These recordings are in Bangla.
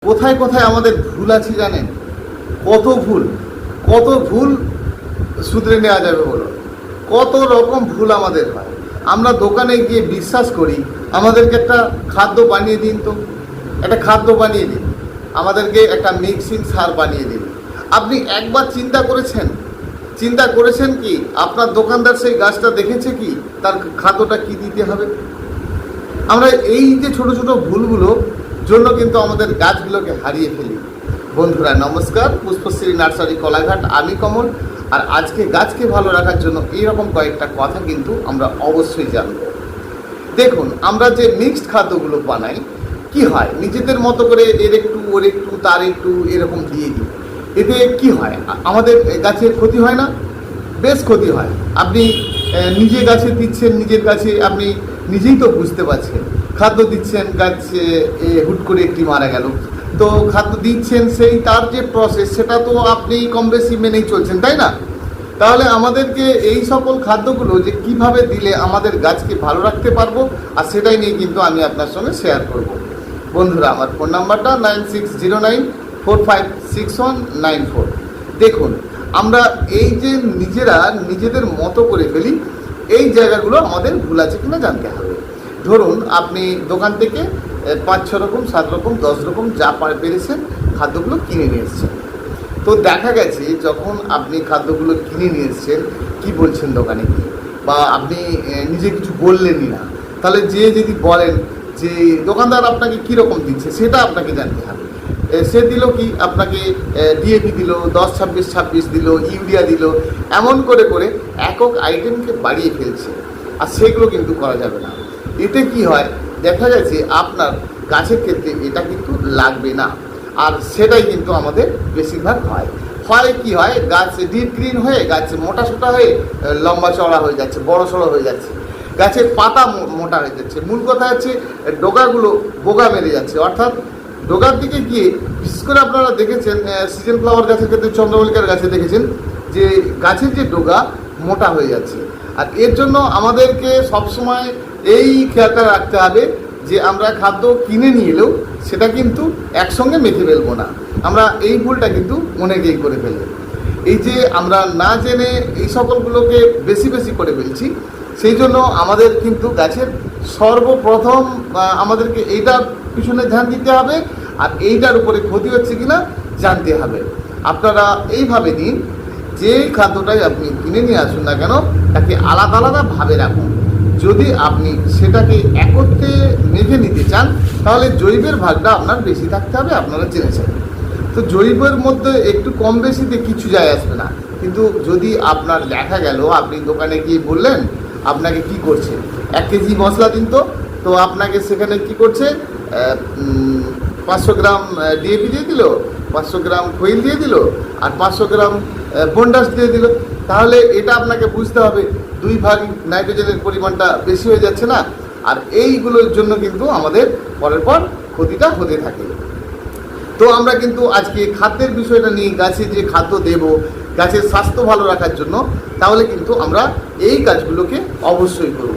কোথায় কোথায় আমাদের ভুল আছে জানেন? কত ভুল শুধরে নেওয়া যাবে বলো? কত রকম ভুল আমাদের হয়। আমরা দোকানে গিয়ে বিশ্বাস করি আমাদেরকে একটা খাদ্য বানিয়ে দিন, তো একটা খাদ্য বানিয়ে দিন, আমাদেরকে একটা মিক্সিং সার বানিয়ে দিন। আপনি একবার চিন্তা করেছেন কি আপনার দোকানদার সেই গাছটা দেখেছে কি তার খাদ্যটা কি দিতে হবে? আমরা এই যে ছোট ছোট ভুলগুলো জন্য কিন্তু আমাদের গাছগুলোকে হারিয়ে ফেলি। বন্ধুরা নমস্কার, পুষ্পশ্রী নার্সারি কলাঘাট, আমি কমল। আর আজকে গাছকে ভালো রাখার জন্য এইরকম কয়েকটা কথা কিন্তু আমরা অবশ্যই জানব। দেখুন, আমরা যে মিক্সড খাদ্যগুলো বানাই কি হয়, নিজেদের মতো করে এর একটু ওর একটু তার একটু এরকম দিয়ে দিই। এতে কি হয়, আমাদের গাছের ক্ষতি হয় না? বেশ ক্ষতি হয়। আপনি নিজে গাছে দিচ্ছেন, নিজের গাছে আপনি নিজেই তো বুঝতে পারছেন। খাদ্য দিচ্ছেন, গাছে হুট করে একটি মারা গেল, তো খাদ্য দিচ্ছেন সেই তার যে প্রসেস সেটা তো আপনি কম বেশি মেনেই চলছেন, তাই না? তাহলে আমাদেরকে এই সকল খাদ্যগুলো যে কিভাবে দিলে আমাদের গাছকে ভালো রাখতে পারবো, আর সেটাই নিয়ে কিন্তু আমি আপনার সঙ্গে শেয়ার করব। বন্ধুরা, আমার ফোন নাম্বারটা 9609456194। দেখুন, আমরা এই যে নিজেদের মতো করে ফেলি, এই জায়গাগুলো আমাদের ভুল আছে কিনা জানতে হবে। ধরুন, আপনি দোকান থেকে 5-6 রকম 7 রকম 10 রকম যা পেরেছেন খাদ্যগুলো কিনে নিয়ে এসছেন। তো দেখা গেছে যখন আপনি খাদ্যগুলো কিনে নিয়ে এসছেন, কী বলছেন দোকানে গিয়ে, বা আপনি নিজে কিছু বললেনই না, তাহলে যদি বলেন যে দোকানদার আপনাকে কীরকম দিচ্ছে সেটা আপনাকে জানতে হবে। সে দিল কি, আপনাকে ডিএপি দিল, 10-26-26 দিল, ইউরিয়া দিল, এমন করে একক আইটেমকে বাড়িয়ে ফেলছে। আর সেগুলো কিন্তু করা যাবে না। এতে কি হয়, দেখা যাচ্ছে আপনার গাছের ক্ষেত্রে এটা কিন্তু লাগবে না। আর সেটাই কিন্তু আমাদের বেশিরভাগ হয় কি হয়, গাছ ডিপ গ্রিন হয়ে গাছ মোটা সোটা হয়ে লম্বা চড়া হয়ে যাচ্ছে, বড় সড়ো হয়ে যাচ্ছে, গাছের পাতা মোটা হয়ে যাচ্ছে। মূল কথা হচ্ছে ডোগাগুলো বোগা মেরে যাচ্ছে। অর্থাৎ ডোগার দিকে গিয়ে, বিশেষ করে আপনারা দেখেছেন সিজন ফ্লাওয়ার গাছের ক্ষেত্রে, চন্দ্রমল্লিকার গাছে দেখেছেন যে গাছের যে ডোগা মোটা হয়ে যাচ্ছে। আর এর জন্য আমাদেরকে সবসময় এই খেয়ালটা রাখতে হবে যে আমরা খাদ্য কিনে নিয়ে এলেও সেটা কিন্তু একসঙ্গে মেখে ফেলবো না। আমরা এই ভুলটা কিন্তু অনেকেই করে ফেলবো। এই যে আমরা না জেনে এই সকলগুলোকে বেশি করে ফেলছি, সেই জন্য আমাদের কিন্তু গাছের সর্বপ্রথম আমাদেরকে এইটার পিছনে ধ্যান দিতে হবে, আর এইটার উপরে ক্ষতি হচ্ছে কিনা জানতে হবে। আপনারা এইভাবে দিন, যে খাদ্যটাই আপনি কিনে নিয়ে আসুন না কেন, তাকে আলাদাভাবে রাখুন। যদি আপনি সেটাকে একত্রে মেখে নিতে চান, তাহলে জৈবের ভাগটা আপনার বেশি থাকতে হবে, আপনারা জেনেছেন। তো জৈবের মধ্যে একটু কম বেশিতে কিছু যায় আসবে না। কিন্তু যদি আপনার দেখা গেল আপনি দোকানে গিয়ে বললেন আপনাকে কি করছে, 1 কেজি মশলা দিন, তো আপনাকে সেখানে কি করছে, 500 গ্রাম ডিএপি দিয়ে দিল, 500 গ্রাম খৈল দিয়ে দিল, আর 500 গ্রাম বন্ডাস দিয়ে দিল। তাহলে এটা আপনাকে বুঝতে হবে 2 ভাগ নাইট্রোজেনের পরিমাণটা বেশি হয়ে যাচ্ছে না? আর এইগুলোর জন্য কিন্তু আমাদের পরের পর ক্ষতিটা হতে থাকে। তো আমরা কিন্তু আজকে খাদ্যের বিষয়টা নিয়ে, গাছে যে খাদ্য দেব গাছের স্বাস্থ্য ভালো রাখার জন্য, তাহলে কিন্তু আমরা এই কাজগুলোকে অবশ্যই করব।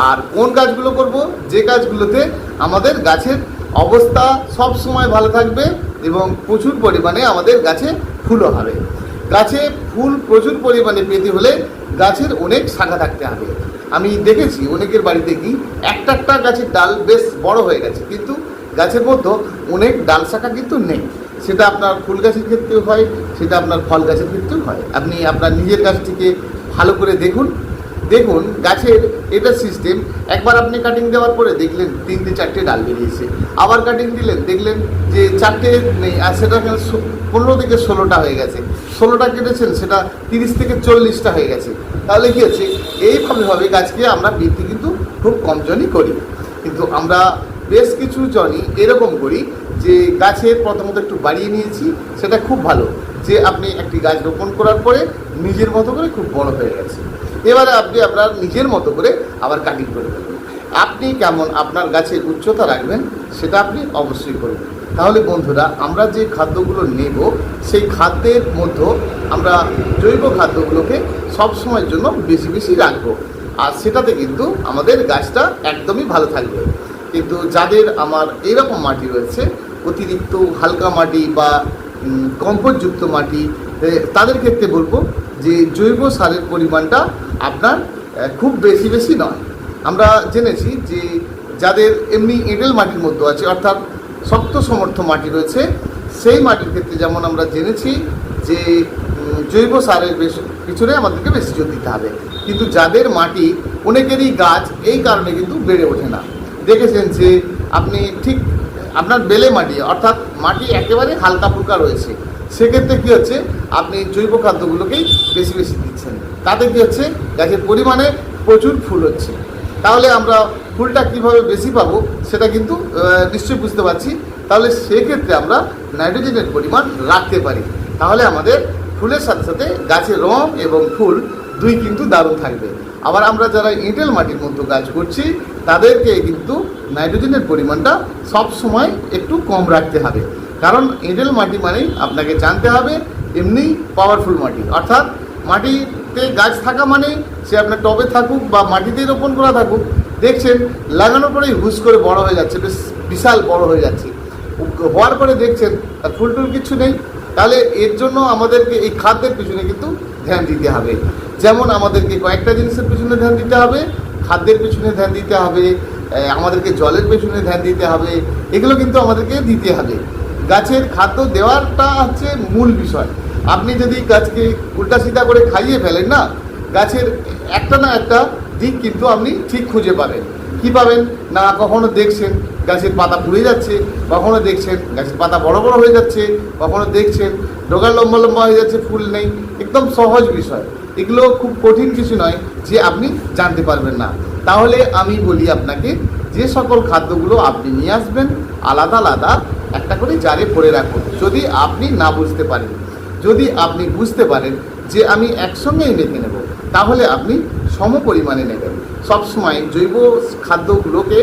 আর কোন কাজগুলো করব? যে কাজগুলোতে আমাদের গাছের অবস্থা সব সময় ভালো থাকবে এবং প্রচুর পরিমাণে আমাদের গাছে ফুলও হবে। গাছে ফুল প্রচুর পরিমাণে পেতে হলে গাছের অনেক শাখা থাকতে হবে। আমি দেখেছি অনেকের বাড়িতে কি একটা গাছের ডাল বেশ বড় হয়ে গেছে, কিন্তু গাছের মধ্যে অনেক ডাল শাখা কিন্তু নেই। সেটা আপনার ফুল গাছের ক্ষেত্রেও হয়, সেটা আপনার ফল গাছের ক্ষেত্রেও হয়। আপনি আপনার নিজের গাছটিকে ভালো করে দেখুন। গাছের এটা সিস্টেম, একবার আপনি কাটিং দেওয়ার পরে দেখলেন 3-4টে ডাল বেরিয়েছে, আবার কাটিং দিলেন, দেখলেন যে 4টে নেই, আর সেটা 15 থেকে 16টা হয়ে গেছে। 16টা কেটেছেন, সেটা 30 থেকে 40টা হয়ে গেছে। তাহলে কী হচ্ছে, এইভাবে গাছকে আমরা বৃদ্ধি কিন্তু খুব কম জনই করি। কিন্তু আমরা বেশ কিছু জনই এরকম করি যে গাছের প্রথমত একটু বাড়িয়ে নিয়েছি, সেটা খুব ভালো যে আপনি একটি গাছ রোপণ করার পরে নিজের মতো করে খুব বড় হয়ে গেছে। এবারে আপনি আপনার নিজের মতো করে আবার কাটিং করে ফেলবেন। আপনি কেমন আপনার গাছের উচ্চতা রাখবেন সেটা আপনি অবশ্যই করবেন। তাহলে বন্ধুরা, আমরা যে খাদ্যগুলো নেব সেই খাদ্যের মধ্যে আমরা জৈব খাদ্যগুলোকে সবসময়ের জন্য বেশি রাখবো, আর সেটাতে কিন্তু আমাদের গাছটা একদমই ভালো থাকবে। কিন্তু যাদের আমার এইরকম মাটি রয়েছে অতিরিক্ত হালকা মাটি বা কম্পোস্টযুক্ত মাটি, তাদের ক্ষেত্রে বলবো যে জৈব সারের পরিমাণটা আপনার খুব বেশি নয়। আমরা জেনেছি যে যাদের এমনি এঁটেল মাটির মধ্যে আছে, অর্থাৎ শক্ত সমর্থ মাটি রয়েছে, সেই মাটির ক্ষেত্রে যেমন আমরা জেনেছি যে জৈব সারের পিছনে আমাদেরকে বেশি জোর দিতে হবে। কিন্তু যাদের মাটি, অনেকেরই গাছ এই কারণে কিন্তু বেড়ে ওঠে না। দেখেছেন যে আপনি ঠিক আপনার বেলে মাটি, অর্থাৎ মাটি একেবারে হালকা ফুলকা রয়েছে, সেক্ষেত্রে কী হচ্ছে, আপনি জৈব খাদ্যগুলোকেই বেশি দিচ্ছেন, তাতে কী হচ্ছে, গাছের পরিমাণে প্রচুর ফুল হচ্ছে। তাহলে আমরা ফুলটা কীভাবে বেশি পাবো সেটা কিন্তু নিশ্চয়ই বুঝতে পারছি। তাহলে সেক্ষেত্রে আমরা নাইট্রোজেনের পরিমাণ রাখতে পারি, তাহলে আমাদের ফুলের সাথে সাথে গাছের রং এবং ফুল দুই কিন্তু দারুণ থাকবে। আবার আমরা যারা এঁটেল মাটির মধ্যে গাছ করছি, তাদেরকে কিন্তু নাইট্রোজেনের পরিমাণটা সব সময় একটু কম রাখতে হবে, কারণ এঁটেল মাটি মানেই আপনাকে জানতে হবে এমনি পাওয়ারফুল মাটি, অর্থাৎ মাটিতে গাছ থাকা মানে সে আপনার টবে থাকুক বা মাটিতেই রোপণ করা থাকুক, দেখছেন লাগানোর পরেই হুস করে বড় হয়ে যাচ্ছে, বেশ বিশাল বড় হয়ে যাচ্ছে, হওয়ার পরে দেখছেন তার ফুল টুল কিছু নেই। তাহলে এর জন্য আমাদেরকে এই খাদ্যের পিছনে কিন্তু ধ্যান দিতে হবে। যেমন আমাদেরকে কয়েকটা জিনিসের পিছনে ধ্যান দিতে হবে, খাদ্যের পিছনে ধ্যান দিতে হবে, আমাদেরকে জলের পেছনে ধ্যান দিতে হবে, এগুলো কিন্তু আমাদেরকে দিতে হবে। গাছের খাদ্য দেওয়াটা হচ্ছে মূল বিষয়। আপনি যদি গাছকে উল্টা সিধা করে খাইয়ে ফেলেন না, গাছের একটা না একটা দিক কিন্তু আপনি ঠিক খুঁজে পাবেন। কী পাবেন না, কখনো দেখছেন গাছের পাতা পুড়ে যাচ্ছে, কখনো দেখছেন গাছের পাতা বড় হয়ে যাচ্ছে, কখনো দেখছেন ডগা লম্বা হয়ে যাচ্ছে, ফুল নেই। একদম সহজ বিষয়, এগুলো খুব কঠিন কিছু নয় যে আপনি জানতে পারবেন না। তাহলে আমি বলি আপনাকে, যে সকল খাদ্যগুলো আপনি নিয়ে আসবেন আলাদা একটা করে জারে ভরে রাখুন। যদি আপনি না বুঝতে পারেন, যদি আপনি বুঝতে পারেন যে আমি একসঙ্গেই মেখে নেব, তাহলে আপনি সম পরিমাণে নেবেন। সবসময় জৈব খাদ্যগুলোকে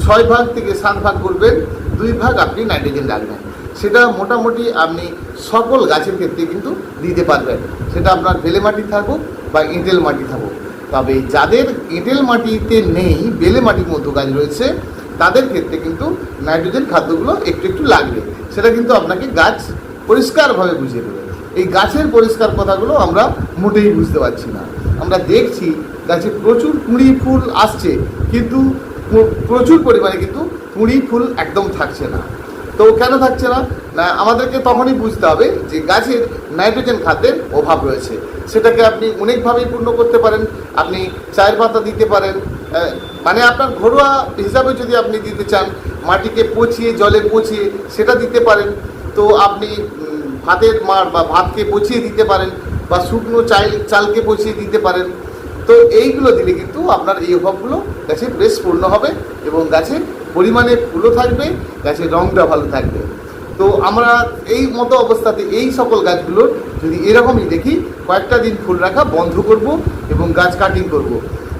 6 ভাগ থেকে 7 ভাগ করবেন, 2 ভাগ আপনি নাইট্রোজেন রাখবেন। সেটা মোটামুটি আপনি সকল গাছের ক্ষেত্রে কিন্তু দিতে পারবেন, সেটা আপনার বেলে মাটি থাকুক বা এঁটেল মাটি থাকুক। তবে যাদের এঁটেল মাটিতে নেই, বেলে মাটির মতো গাছ রয়েছে, তাদের ক্ষেত্রে কিন্তু নাইট্রোজেন খাদ্যগুলো একটু লাগবে। সেটা কিন্তু আপনাকে গাছ পরিষ্কারভাবে বুঝিয়ে দেবে। এই গাছের পরিষ্কার কথাগুলো আমরা মোটেই বুঝতে পারছি না। আমরা দেখছি গাছে প্রচুর কুঁড়ি ফুল আসছে, কিন্তু প্রচুর পরিমাণে কিন্তু কুঁড়ি ফুল একদম থাকছে না। তো কেন থাকছে না, আমাদেরকে তখনই বুঝতে হবে যে গাছের নাইট্রোজেন খাদ্যের অভাব রয়েছে। সেটাকে আপনি অনেকভাবেই পূর্ণ করতে পারেন। আপনি চায়ের পাতা দিতে পারেন, মানে আপনার ঘরোয়া হিসাবে যদি আপনি দিতে চান, মাটিকে পচিয়ে জলে পচিয়ে সেটা দিতে পারেন। তো আপনি ভাতের মাড় বা ভাতকে পচিয়ে দিতে পারেন, বা শুকনো চালকে পচিয়ে দিতে পারেন। তো এইগুলো দিলে কিন্তু আপনার এই অভাবগুলো গাছে বেশ পূর্ণ হবে এবং গাছে পরিমাণে ফুলও থাকবে, গাছের রঙটা ভালো থাকবে। তো আমরা এই মতো অবস্থাতে এই সকল গাছগুলোর যদি এরকমই দেখি, কয়েকটা দিন ফুল রাখা বন্ধ করব এবং গাছ কাটিং করব,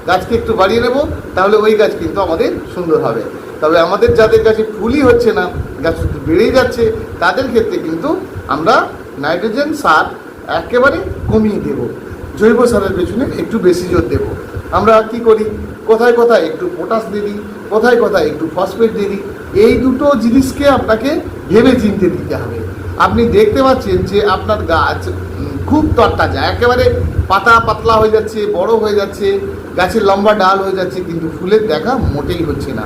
গাছকে একটু বাড়িয়ে নেব, তাহলে ওই গাছ কিন্তু আমাদের সুন্দর হবে। তবে আমাদের যাদের গাছে ফুলই হচ্ছে না, গাছ শুধু বেড়েই যাচ্ছে, তাদের ক্ষেত্রে কিন্তু আমরা নাইট্রোজেন সার একেবারে কমিয়ে দেব, জৈব সারের পেছনে একটু বেশি জোর দেব। আমরা কি করি, কোথায় একটু পটাশ দিয়ে দিই, কোথায় একটু ফসফেট দিয়ে দিই। এই দুটো জিনিসকে আপনাকে ভেবে চিনতে দিতে হবে। আপনি দেখতে পাচ্ছেন যে আপনার গাছ খুব তরতাজা, একেবারে পাতা পাতলা হয়ে যাচ্ছে, বড় হয়ে যাচ্ছে, গাছের লম্বা ডাল হয়ে যাচ্ছে, কিন্তু ফুলের দেখা মোটেই হচ্ছে না।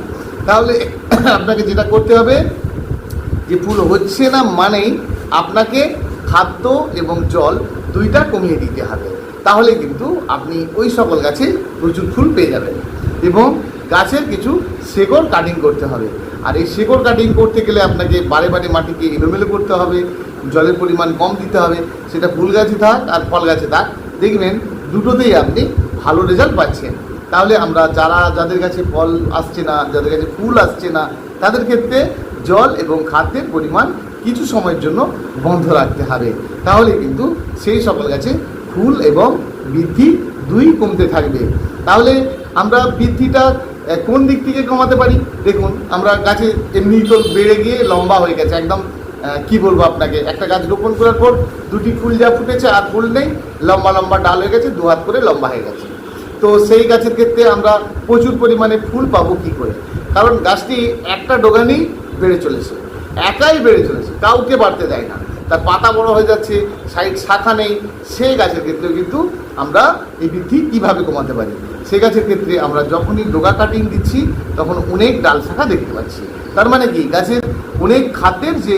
তাহলে আপনাকে যেটা করতে হবে, যে ফুল হচ্ছে না মানেই আপনাকে খাদ্য এবং জল দুইটা কমিয়ে দিতে হবে। তাহলে কিন্তু আপনি ওই সকল গাছে প্রচুর ফুল পেয়ে যাবেন। এবং গাছের কিছু শেকড় কাটিং করতে হবে, আর এই শেকড় কাটিং করতে গেলে আপনাকে বারে মাটিকে এলোমেলো করতে হবে, জলের পরিমাণ কম দিতে হবে। সেটা ফুল গাছে থাক আর ফল গাছে থাক, দেখবেন দুটোতেই আপনি ভালো রেজাল্ট পাচ্ছেন। তাহলে আমরা যাদের কাছে ফল আসছে না, যাদের কাছে ফুল আসছে না, তাদের ক্ষেত্রে জল এবং খাদ্যের পরিমাণ কিছু সময়ের জন্য বন্ধ রাখতে হবে। তাহলে কিন্তু সেই সকল গাছে ফুল এবং বৃদ্ধি দুই কমতে থাকবে। তাহলে আমরা বৃদ্ধিটা কোন দিক থেকে কমাতে পারি? দেখুন, আমরা গাছে এমনি তো বেড়ে গিয়ে লম্বা হয়ে গেছে, একদম কি বলবো আপনাকে, একটা গাছ রোপণ করার পর দুটি ফুল যা ফুটেছে আর ফুল নেই, লম্বা ডাল হয়ে গেছে, 2 হাত করে লম্বা হয়ে গেছে। তো সেই গাছের ক্ষেত্রে আমরা প্রচুর পরিমাণে ফুল পাবো কী করে? কারণ গাছটি একটা ডোগানেই বেড়ে চলেছে। একাই বেড়ে চলেছে, কাউকে বাড়তে দেয় না, তার পাতা বড় হয়ে যাচ্ছে, সাইড শাখা নেই, সেই গাছের ক্ষেত্রেও কিন্তু আমরা এই বৃদ্ধি কীভাবে কমাতে পারি। সেই গাছের ক্ষেত্রে আমরা যখনই ডোগা কাটিং দিচ্ছি তখন অনেক ডাল শাখা দেখতে পাচ্ছি। তার মানে কি, গাছের অনেক খাদ্যের যে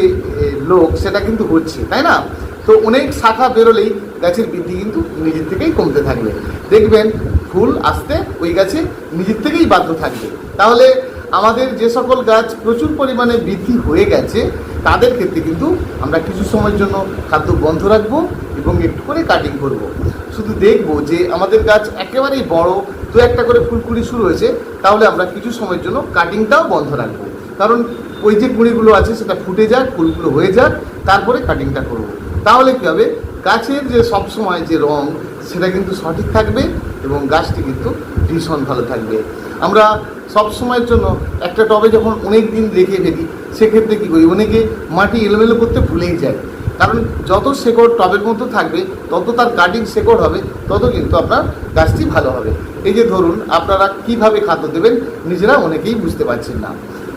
লোক সেটা কিন্তু হচ্ছে, তাই না? তো অনেক শাখা বেরোলেই গাছের বৃদ্ধি কিন্তু নিজের থেকেই কমতে থাকবে। দেখবেন ফুল আসতে ওই গাছে নিজের থেকেই বাধ্য থাকবে। তাহলে আমাদের যে সকল গাছ প্রচুর পরিমাণে বৃদ্ধি হয়ে গেছে তাদের ক্ষেত্রে কিন্তু আমরা কিছু সময়ের জন্য খাদ্য বন্ধ রাখবো এবং একটু করে কাটিং করব। শুধু দেখবো যে আমাদের গাছ একেবারেই বড়, দু একটা করে ফুলকুড়ি শুরু হয়েছে, তাহলে আমরা কিছু সময়ের জন্য কাটিংটাও বন্ধ রাখবো। কারণ ওই যে কুড়িগুলো আছে সেটা ফুটে যাক, ফুলগুলো হয়ে যাক, তারপরে কাটিংটা করব। তাহলে কী হবে, গাছের যে সবসময় যে রং সেটা কিন্তু সঠিক থাকবে এবং গাছটি কিন্তু ভীষণ ভালো থাকবে। আমরা সব সময়ের জন্য একটা টবে যখন অনেক দিন রেখে ফেলি সেক্ষেত্রে কী করি, অনেকে মাটি এলোমেলো করতে ভুলেই যায়। কারণ যত শেকড় টবের মধ্যে থাকবে তত তার কাটিং শেকড় হবে, তত কিন্তু আপনার গাছটি ভালো হবে। এই যে ধরুন আপনারা কিভাবে খাদ্য দেবেন নিজেরা অনেকেই বুঝতে পারছেন না।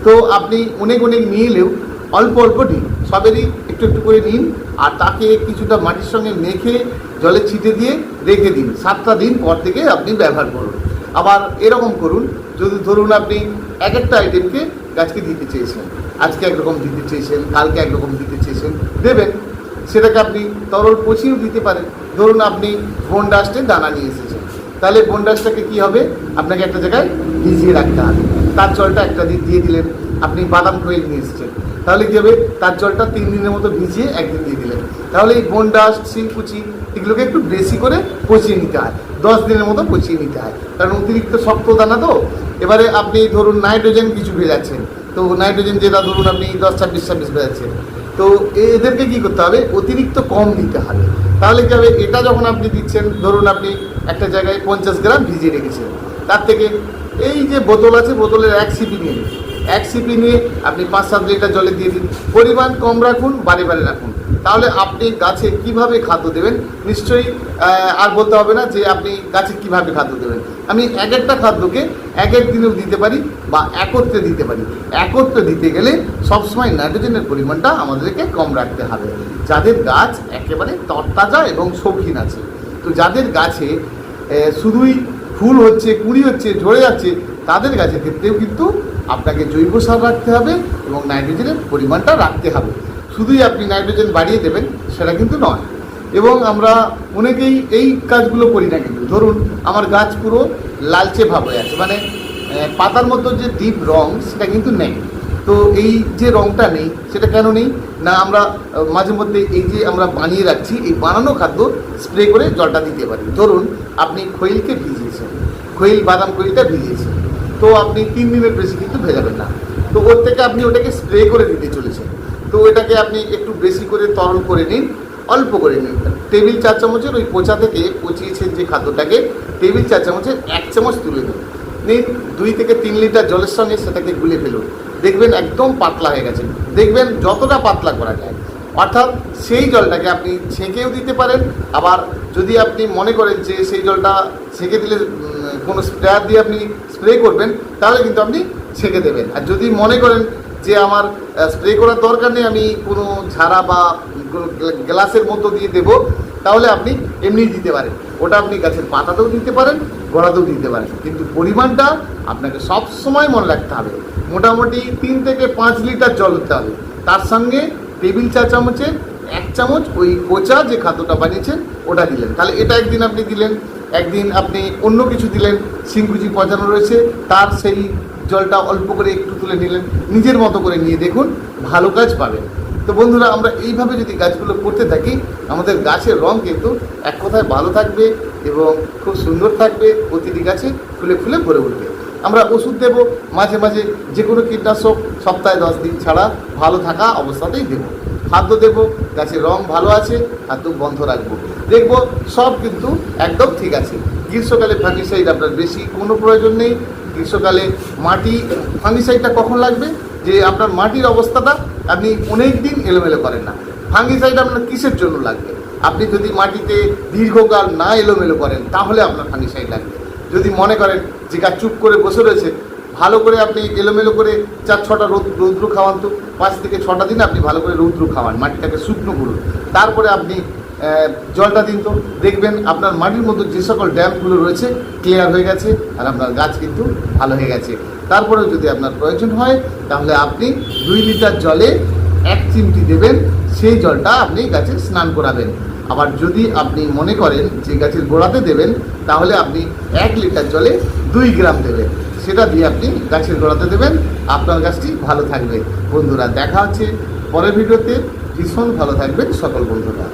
তো আপনি অনেক নিয়ে এলেও অল্প অল্প নিন, সবেরই একটু একটু করে নিন, আর তাকে কিছুটা মাটির সঙ্গে মেখে জলে ছিটে দিয়ে রেখে দিন। 7টা দিন পর থেকে আপনি ব্যবহার করুন। আবার এরকম করুন, যদি ধরুন আপনি এক একটা আইটেমকে গাছকে দিতে চেয়েছেন, আজকে একরকম দিতে চেয়েছেন, কালকে একরকম দিতে চেয়েছেন, দেবেন। সেটাকে আপনি তরল পচিয়েও দিতে পারেন। ধরুন আপনি বনডাস্টের দানা নিয়ে এসেছেন, তাহলে বনডাস্টটাকে কী হবে, আপনাকে একটা জায়গায় ভিজিয়ে রাখতে হবে। তার জলটা একটা দিন দিয়ে দিলেন। আপনি বাদাম খৈল নিয়ে এসেছেন, তাহলে কী হবে, তার জলটা 3 দিনের মতো ভিজিয়ে একদিন দিয়ে দিলেন। তাহলে এই বনডাস্ট, শিংকুচি এগুলোকে একটু বেশি করে পচিয়ে নিতে হয়, 10 দিনের মতো পচিয়ে নিতে হয়, কারণ অতিরিক্ত শক্ত দানা তো। এবারে আপনি ধরুন নাইট্রোজেন কিছু ভেজাচ্ছেন, তো নাইট্রোজেন যেটা ধরুন আপনি 10-26 ভেজাচ্ছেন, তো এদেরকে কী করতে হবে, অতিরিক্ত কম দিতে হবে। তাহলে কী হবে, এটা যখন আপনি দিচ্ছেন, ধরুন আপনি একটা জায়গায় 50 গ্রাম ভিজিয়ে রেখেছেন, তার থেকে এই যে বোতল আছে, বোতলের 1 সিপি নিয়ে 1 সিপি নিয়ে আপনি 5-7 লিটার জলে দিয়ে দিন। পরিমাণ কম রাখুন, বারে রাখুন। তাহলে আপনি গাছে কিভাবে খাদ্য দেবেন নিশ্চয়ই আর বলতে হবে না যে আপনি গাছে কিভাবে খাদ্য দেবেন। আমি এক একটা খাদ্যকে এক এক দিনেও দিতে পারি বা একত্রে দিতে পারি। একত্রে দিতে গেলে সবসময় নাইট্রোজেনের পরিমাণটা আমাদেরকে কম রাখতে হবে। যাদের গাছ একেবারে তরতাজা এবং শৌখিন আছে, তো যাদের গাছে শুধুই ফুল হচ্ছে, কুঁড়ি হচ্ছে, ঝরে যাচ্ছে, তাদের গাছের ক্ষেত্রেও কিন্তু আপনাকে জৈব সার রাখতে হবে এবং নাইট্রোজেনের পরিমাণটা রাখতে হবে। শুধুই আপনি নাইট্রোজেন বাড়িয়ে দেবেন সেটা কিন্তু নয়। এবং আমরা অনেকেই এই কাজগুলো করি না, কিন্তু ধরুন আমার গাছ পুরো লালচে ভাব হয়ে আছে, মানে পাতার মতো যে ডিপ রং সেটা কিন্তু নেই। তো এই যে রংটা নেই সেটা কেন নেই না, আমরা মাঝে মধ্যে এই যে আমরা বানিয়ে রাখছি, এই বানানো খাদ্য স্প্রে করে জলটা দিতে পারি। ধরুন আপনি খৈলকে ভিজিয়েছেন, খৈল বাদাম খৈলটা ভিজিয়েছেন, তো আপনি 3 দিনের বেশি কিন্তু ভেজাবেন না। তো ওর থেকে আপনি ওটাকে স্প্রে করে দিতে চলেছেন, তো এটাকে আপনি একটু বেশি করে তরল করে নিন, অল্প করে নিন। টেবিল 4 চামচের ওই পোচা থেকে পচিয়েছেন যে খাদ্যটাকে, টেবিল 4 চামচের 1 চামচ তুলে নিন। 2 থেকে 3 লিটার জলের সঙ্গে সেটাকে গুলে ফেলুন, দেখবেন একদম পাতলা হয়ে গেছে। দেখবেন যতটা পাতলা করা যায়, অর্থাৎ সেই জলটাকে আপনি ছেঁকেও দিতে পারেন। আবার যদি আপনি মনে করেন যে সেই জলটা ছেঁকে দিলে কোনো স্প্রেয়ার দিয়ে আপনি স্প্রে করবেন, তাহলে কিন্তু আপনি ছেঁকে দেবেন। আর যদি মনে করেন যে আমার স্প্রে করার দরকার নেই, আমি কোনো ঝাড়া বা কোনো গ্লাসের মতো দিয়ে দেবো, তাহলে আপনি এমনি দিতে পারেন। ওটা আপনি গাছের পাতাতেও দিতে পারেন, গোড়াতেও দিতে পারেন, কিন্তু পরিমাণটা আপনাকে সব সময় মনে রাখতে হবে। মোটামুটি 3 থেকে 5 লিটার জল দিতে হবে, তার সঙ্গে টেবিল 4 চামচের 1 চামচ ওই পচা যে খাদ্যটা বানিয়েছেন ওটা দিলেন। তাহলে এটা একদিন আপনি দিলেন, একদিন আপনি অন্য কিছু দিলেন, শিংকুচি পচানো রয়েছে তার সেই জলটা অল্প করে একটু তুলে নিলেন, নিজের মতো করে নিয়ে দেখুন, ভালো কাজ পাবেন। তো বন্ধুরা, আমরা এইভাবে যদি গাছগুলো করতে থাকি, আমাদের গাছের রং কিন্তু এক কথায় ভালো থাকবে এবং খুব সুন্দর থাকবে, প্রতিটি গাছে ফুলে ফুলে ভরে উঠবে। আমরা ওষুধ দেবো মাঝে মাঝে, যে কোনো কীটনাশক সপ্তাহে 10 দিন ছাড়া ভালো থাকা অবস্থাতেই দেবো। খাদ্য দেবো, গাছের রং ভালো আছে, খাদ্য বন্ধ রাখবো, দেখবো সব কিন্তু একদম ঠিক আছে। গ্রীষ্মকালে ফাঙ্গিসাইড আপনার বেশি কোনো প্রয়োজন নেই। গ্রীষ্মকালে মাটি ফাঙ্গিসাইডটা কখন লাগবে, যে আপনার মাটির অবস্থাটা আপনি অনেক দিন এলোমেলো করেন না। ফাঙ্গিসাইড আপনার কিসের জন্য লাগবে, আপনি যদি মাটিতে দীর্ঘকাল না এলোমেলো করেন তাহলে আপনার ফাঙ্গিসাইড লাগবে। যদি মনে করেন যে গাছ চুপ করে বসে রয়েছে, ভালো করে আপনি এলোমেলো করে 4-6টা রৌদ্র খাওয়ান, তো 5 থেকে 6টা দিন আপনি ভালো করে রৌদ্র খাওয়ান, মাটিটাকে শুকনো করুন, তারপরে আপনি জলটা দিন। তো দেখবেন আপনার মাটির মধ্যে যে সকল ড্যামগুলো রয়েছে ক্লিয়ার হয়ে গেছে আর আপনার গাছ কিন্তু ভালো হয়ে গেছে। তারপরেও যদি আপনার প্রয়োজন হয় তাহলে আপনি 2 লিটার জলে 1 চিমটি দেবেন, সেই জলটা আপনি গাছে স্নান করাবেন। আবার যদি আপনি মনে করেন যে গাছের গোড়াতে দেবেন তাহলে আপনি 1 লিটার জলে 2 গ্রাম দেবেন, সেটা দিয়ে আপনি গাছের গোড়াতে দেবেন, আপনার গাছটি ভালো থাকবে। বন্ধুরা দেখা হচ্ছে পরের ভিডিওতে, ভীষণ ভালো থাকবেন সকল বন্ধুরা।